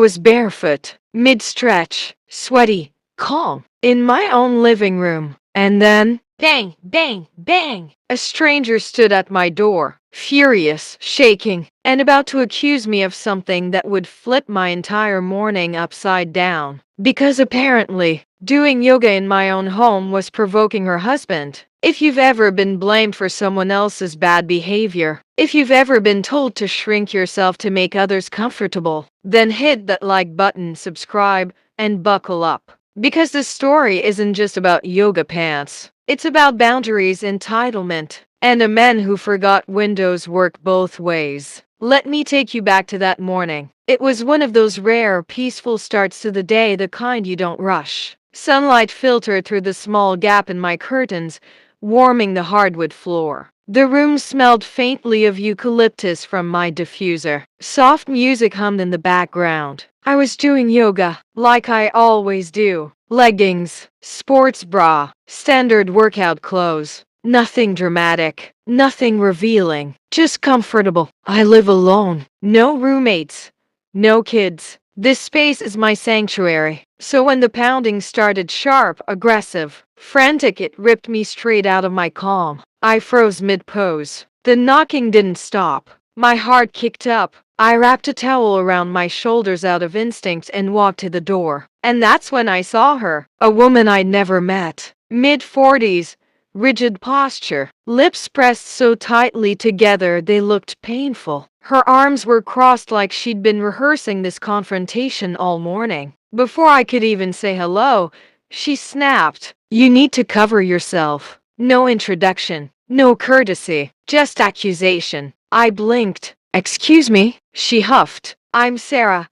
was barefoot, mid-stretch, sweaty, calm, in my own living room. And then, bang, bang, bang! A stranger stood at my door, furious, shaking, and about to accuse me of something that would flip my entire morning upside down. Because apparently, doing yoga in my own home was provoking her husband. If you've ever been blamed for someone else's bad behavior, if you've ever been told to shrink yourself to make others comfortable, then hit that like button, subscribe, and buckle up. Because this story isn't just about yoga pants. It's about boundaries, entitlement, and a man who forgot windows work both ways. Let me take you back to that morning. It was one of those rare, peaceful starts to the day, the kind you don't rush. Sunlight filtered through the small gap in my curtains, warming the hardwood floor. The room smelled faintly of eucalyptus from my diffuser. Soft music hummed in the background. I was doing yoga, like I always do. Leggings, sports bra, standard workout clothes. Nothing dramatic, nothing revealing, just comfortable. I live alone. No roommates, no kids. This space is my sanctuary. So when the pounding started sharp, aggressive, frantic, it ripped me straight out of my calm. I froze mid-pose. The knocking didn't stop. My heart kicked up. I wrapped a towel around my shoulders out of instinct and walked to the door. And that's when I saw her, a woman I'd never met. Mid-40s, rigid posture, lips pressed so tightly together they looked painful. Her arms were crossed like she'd been rehearsing this confrontation all morning. Before I could even say hello, she snapped, "You need to cover yourself." No introduction, no courtesy, just accusation. I blinked. "Excuse me," she huffed. "I'm Sarah.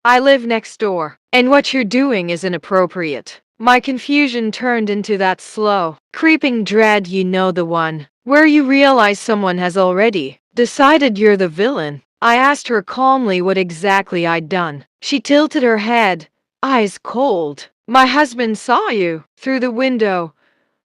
I live next door, and what you're doing is inappropriate." My confusion turned into that slow, creeping dread, you know, the one where you realize someone has already decided you're the villain. I asked her calmly what exactly I'd done. She tilted her head, eyes cold. "My husband saw you through the window,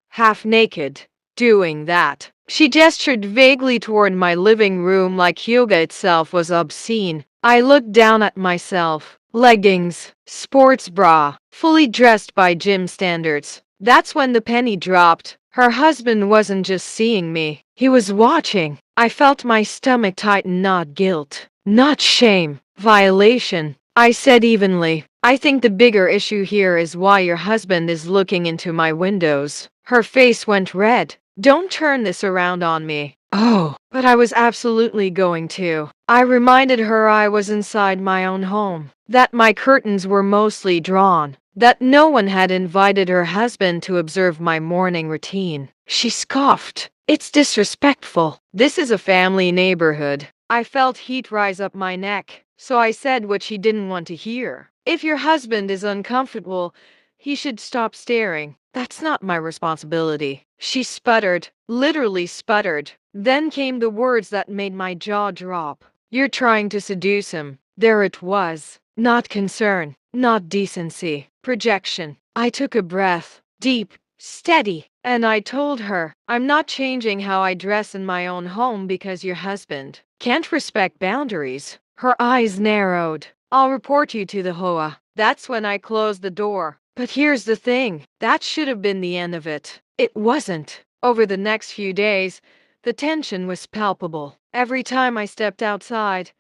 half naked, doing that." She gestured vaguely toward my living room like yoga itself was obscene. I looked down at myself. Leggings, sports bra, fully dressed by gym standards. That's when the penny dropped. Her husband wasn't just seeing me, he was watching. I felt my stomach tighten, not guilt, not shame, violation. I said evenly, "I think the bigger issue here is why your husband is looking into my windows." Her face went red. "Don't turn this around on me." Oh, but I was absolutely going to. I reminded her I was inside my own home, that my curtains were mostly drawn, that no one had invited her husband to observe my morning routine. She scoffed. "It's disrespectful. This is a family neighborhood." I felt heat rise up my neck, so I said what she didn't want to hear. "If your husband is uncomfortable, he should stop staring. That's not my responsibility." She sputtered, literally sputtered. Then came the words that made my jaw drop. "You're trying to seduce him." There it was. Not concern, not decency, projection. I took a breath, deep, steady, and I told her, "I'm not changing how I dress in my own home because your husband can't respect boundaries." Her eyes narrowed. "I'll report you to the HOA." That's when I closed the door. But here's the thing, that should have been the end of it. It wasn't. Over the next few days, the tension was palpable. Every time I stepped outside,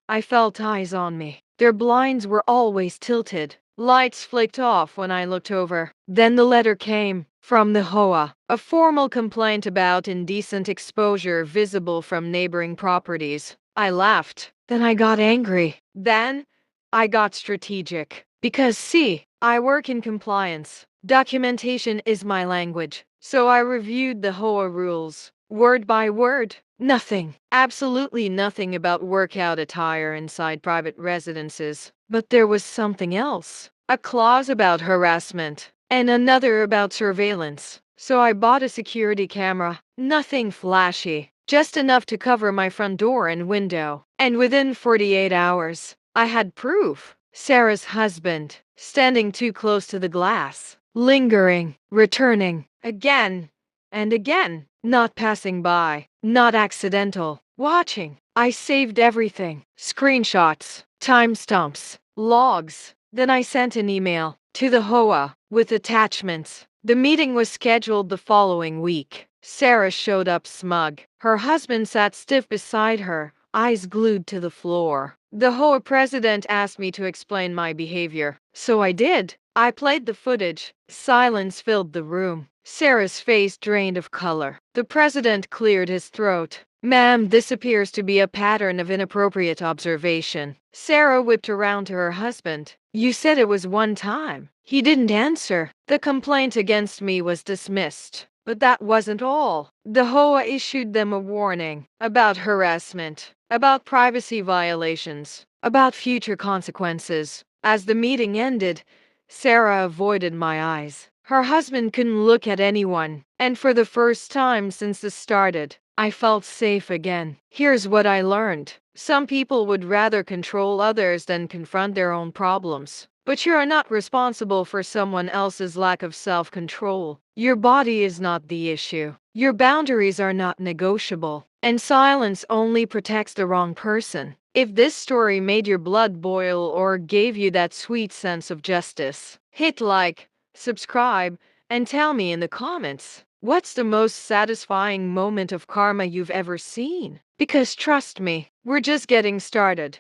I felt eyes on me. Their blinds were always tilted. Lights flicked off when I looked over. Then the letter came from the HOA, a formal complaint about indecent exposure visible from neighboring properties. I laughed. Then I got angry. Then I got strategic. Because see, I work in compliance. Documentation is my language. So I reviewed the HOA rules, word by word. Nothing, absolutely nothing about workout attire inside private residences. But there was something else. A clause about harassment, and another about surveillance. So I bought a security camera. Nothing flashy, just enough to cover my front door and window. And within 48 hours, I had proof. Sarah's husband, standing too close to the glass, lingering, returning, again and again, not passing by, not accidental, watching. I saved everything, screenshots, timestamps, logs. Then I sent an email to the HOA with attachments. The meeting was scheduled the following week. Sarah showed up smug. Her husband sat stiff beside her, eyes glued to the floor. The HOA president asked me to explain my behavior, so I did. I played the footage. Silence filled the room. Sarah's face drained of color. The president cleared his throat. Ma'am, this appears to be a pattern of inappropriate observation. Sarah whipped around to her husband. You said it was one time. He didn't answer. The complaint against me was dismissed. But that wasn't all. The HOA issued them a warning about harassment, about privacy violations, about future consequences. As the meeting ended, Sarah avoided my eyes. Her husband couldn't look at anyone, and for the first time since this started, I felt safe again. Here's what I learned. Some people would rather control others than confront their own problems. But you're not responsible for someone else's lack of self-control. Your body is not the issue. Your boundaries are not negotiable. And silence only protects the wrong person. If this story made your blood boil or gave you that sweet sense of justice, hit like, subscribe, and tell me in the comments, what's the most satisfying moment of karma you've ever seen? Because trust me, we're just getting started.